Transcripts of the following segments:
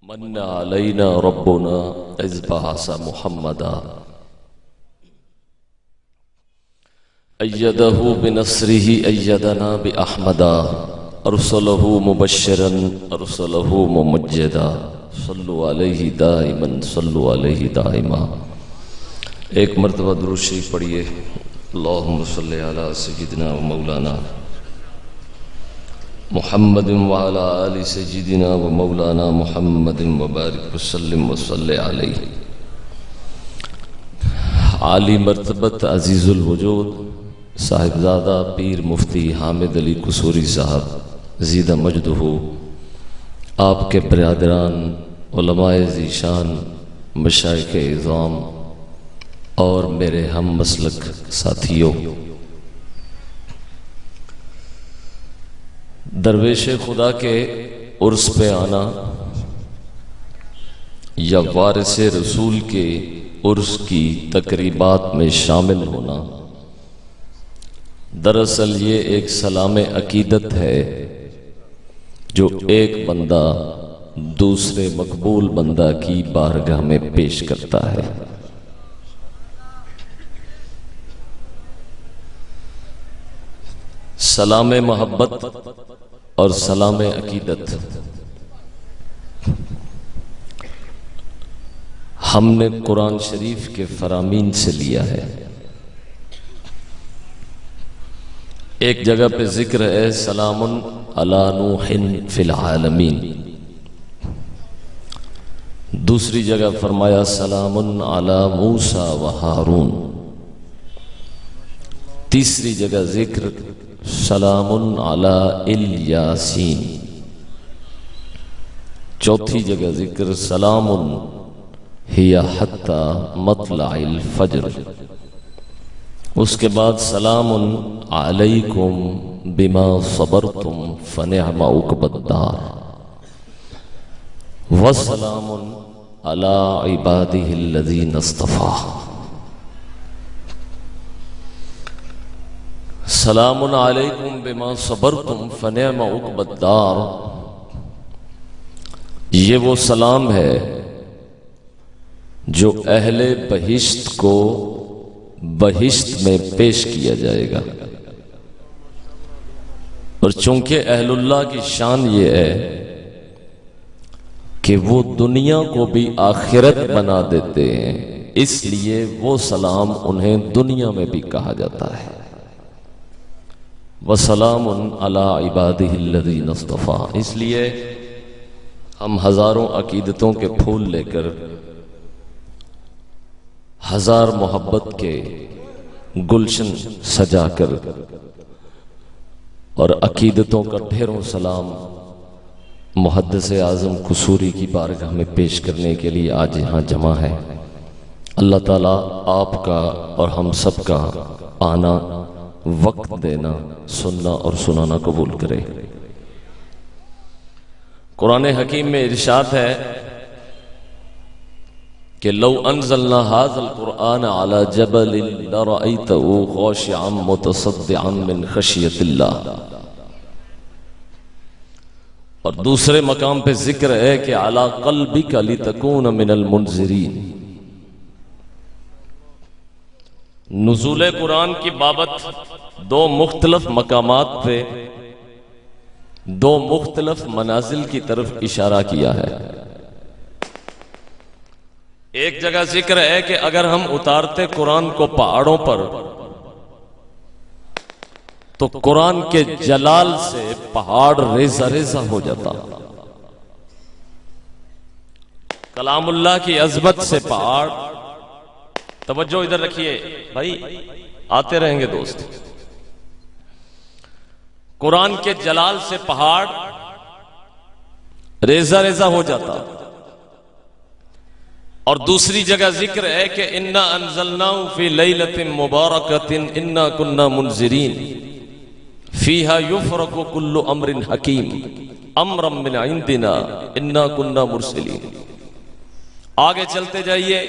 من علينا ربنا إذ بعث محمدا أيده بنصره أيدنا بأحمدا أرسله مبشرا أرسله ممجدا صلوا عليه دائما صلوا عليه دائما۔ ایک مرتبہ درود شریف پڑھیے۔ اللہم صلی علی سیدنا و مولانا محمد وعلی آل سیدنا و مولانا محمد وبارک وسلم وصلی علیہ۔ عالی مرتبت عزیز الوجود صاحبزادہ پیر مفتی حامد علی قصوری صاحب زیدہ مجدہ، آپ کے برادران علماء ذیشان مشائخ اعظام اور میرے ہم مسلک ساتھیوں، درویش خدا کے عرس پہ آنا یا وارث رسول کے عرس کی تقریبات میں شامل ہونا دراصل یہ ایک سلام عقیدت ہے جو ایک بندہ دوسرے مقبول بندہ کی بارگاہ میں پیش کرتا ہے۔ سلام محبت اور سلام عقیدت ہم نے قرآن شریف کے فرامین سے لیا ہے۔ ایک جگہ پہ ذکر ہے سلام علی نوح فی العالمین، دوسری جگہ فرمایا سلام علی موسیٰ و ہارون، تیسری جگہ ذکر سلام علی الیاسین، چوتھی جگہ ذکر سلام ہی حتی مطلع الفجر، اس کے بعد سلام علیکم بما صبرتم فنعم عقبی الدار وسلام علی عبادہ الذین اصطفیٰ۔ سلام علیکم بما صبرتم فنعم عقبی الدار، یہ وہ سلام ہے جو اہل بہشت کو بہشت میں پیش کیا جائے گا، اور چونکہ اہل اللہ کی شان یہ ہے کہ وہ دنیا کو بھی آخرت بنا دیتے ہیں، اس لیے وہ سلام انہیں دنیا میں بھی کہا جاتا ہے۔ وَسَلَامٌ عَلَىٰ عِبَادِهِ الَّذِينَ اصْطَفَىٰ، اس لیے ہم ہزاروں عقیدتوں کے پھول لے کر ہزار محبت کے گلشن سجا کر اور عقیدتوں کا ڈھیروں سلام محدث اعظم قصوری کی بارگاہ میں پیش کرنے کے لیے آج یہاں جمع ہے۔ اللہ تعالیٰ آپ کا اور ہم سب کا آنا، وقت دینا، سننا اور سنانا قبول کرے۔ قرآن حکیم میں ارشاد ہے کہ لو انزلنا هذا القرآن على جبل لرأيته خاشعا متصدعا من خشیۃ اللہ، اور دوسرے مقام پہ ذکر ہے کہ على قلبك لتكون من المنذرین۔ نزول قرآن کی بابت دو مختلف مقامات پہ دو مختلف منازل کی طرف اشارہ کیا ہے۔ ایک جگہ ذکر ہے کہ اگر ہم اتارتے قرآن کو پہاڑوں پر تو قرآن کے جلال سے پہاڑ ریزہ ریزہ ہو جاتا، کلام اللہ کی عظمت سے پہاڑ، توجہ ادھر رکھیے بھائی، آتے رہیں گے دوست، قرآن کے جلال سے پہاڑ ریزہ ریزہ ہو جاتا۔ اور دوسری جگہ ذکر ہے کہ انا انزلناہ فی لیلۃ مبارکۃ انا کنا منذرین فیہا یفرق کل امر حکیم امرا من عندنا انا کنا مرسلین۔ آگے چلتے جائیے،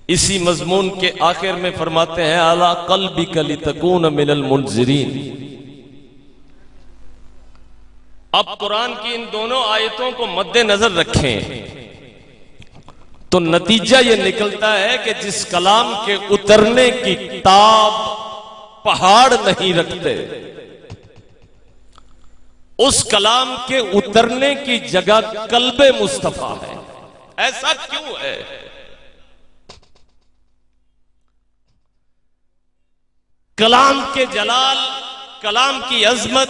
اسی مضمون کے آخر میں فرماتے ہیں علی قلبک لتکون من المنذرین، اب قرآن کی ان دونوں آیتوں کو مد نظر رکھیں تو نتیجہ یہ نکلتا ہے کہ جس کلام کے اترنے کی تاب پہاڑ نہیں رکھتے، اس کلام کے اترنے کی جگہ قلب مصطفیٰ ہے۔ ایسا کیوں ہے؟ کلام کے جلال، کلام کی عظمت،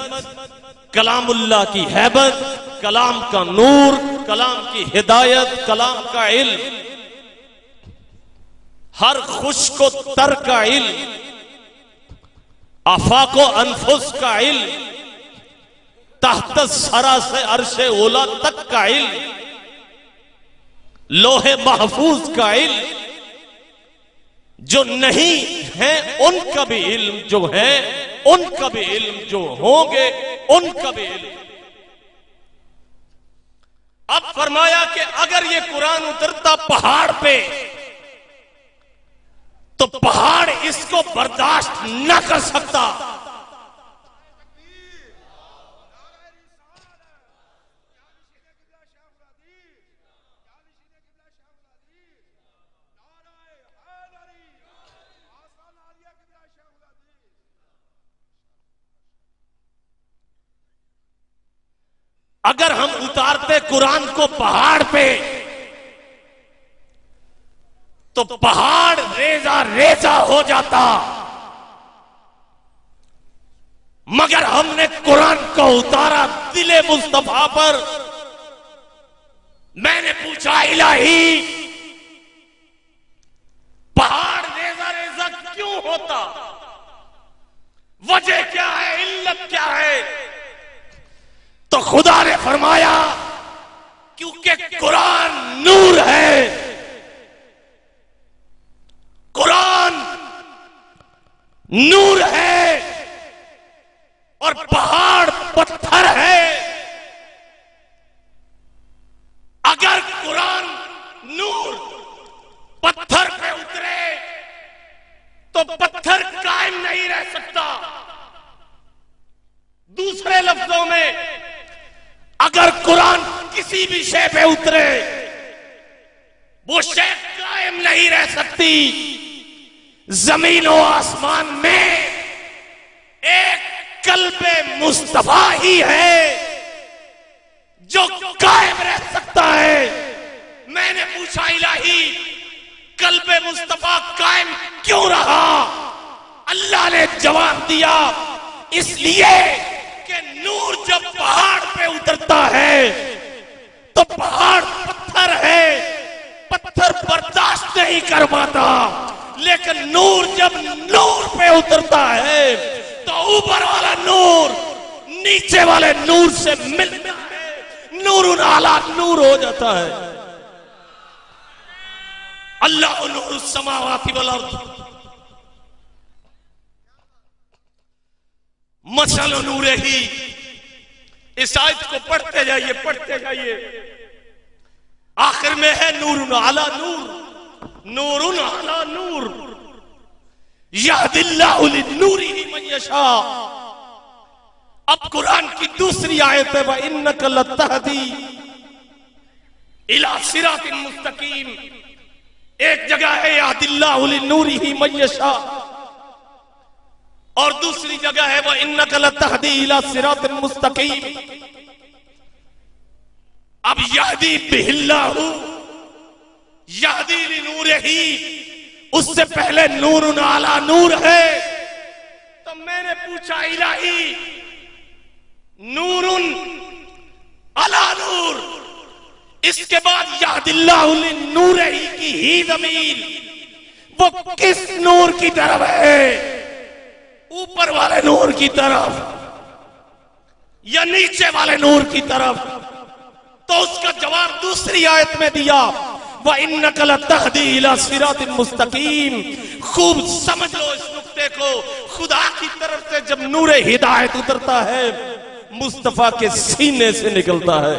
کلام اللہ کی ہیبت، کلام کا نور، کلام کی ہدایت، کلام کا علم، ہر خشک و تر کا علم، آفاق و انفس کا علم، تحت سرا سے عرش اولا تک کا علم، لوح محفوظ کا علم، جو نہیں ہیں ان کا بھی علم، جو ہیں ان کا بھی علم، جو ہوں گے ان کا بھی علم۔ اب فرمایا کہ اگر یہ قرآن اترتا پہاڑ پہ تو پہاڑ اس کو برداشت نہ کر سکتا۔ اگر ہم اتارتے قرآن کو پہاڑ پہ تو پہاڑ ریزہ ریزہ ہو جاتا، مگر ہم نے قرآن کو اتارا دل مصطفیٰ پر۔ میں نے پوچھا الہی پہاڑ ریزہ ریزہ کیوں ہوتا؟ وجہ کیا ہے؟ علت کیا ہے؟ تو خدا نے فرمایا کیونکہ قرآن نور ہے، قرآن نور ہے اور پہاڑ پتھر ہے۔ اگر قرآن نور پتھر پہ اترے تو پتھر قائم نہیں رہ سکتا۔ دوسرے لفظوں میں اگر قرآن کسی بھی شے پہ اترے وہ شے قائم نہیں رہ سکتی۔ زمین و آسمان میں ایک قلب مصطفیٰ ہی ہے جو قائم رہ سکتا ہے۔ میں نے پوچھا الہی قلب مصطفیٰ قائم کیوں رہا؟ اللہ نے جواب دیا اس لیے کہ نور جب پہاڑ پہ اترتا ہے تو پہاڑ پتھر ہے، پتھر برداشت نہیں کر پاتا، لیکن نور جب نور پہ اترتا ہے تو اوپر والا نور نیچے والے نور سے ملتا ہے، نور اعلیٰ نور ہو جاتا ہے۔ اللہ نور السماوات والارض مثل نورہ ہی۔ اس آیت کو پڑھتے جائیے پڑھتے جائیے، آخر میں ہے نور علی نور، نور علی نور، یہد اللہ لنورہ من یشاء۔ اب قرآن کی دوسری آیت ہے وَإِنَّكَ لَتَهْدِي إِلَى صِرَاطٍ مُسْتَقِيمٍ۔ ایک جگہ ہے یہد اللہ لنورہ من یشاء اور دوسری جگہ ہے وَإِنَّكَ لَتَهْدِي إِلَى صِرَاطٍ مُسْتَقِيمٍ۔ اب یہدی بہ اللہ، یہدی لنورہ، اس سے پہلے نور علی نور ہے۔ تو میں نے پوچھا الہی نور علی نور، اس کے بعد یہد اللہ لنورہ کی ہی ضمیر وہ کس نور کی طرف ہے؟ اوپر والے نور کی طرف یا نیچے والے نور کی طرف؟ تو اس کا جواب دوسری آیت میں دیا وَإِنَّكَ لَتَهْدِي إِلَى صِرَاطٍ مُسْتَقِيمٍ۔ خوب سمجھ لو اس نقطے کو، خدا کی طرف سے جب نور ہدایت اترتا ہے مصطفیٰ کے سینے سے نکلتا ہے۔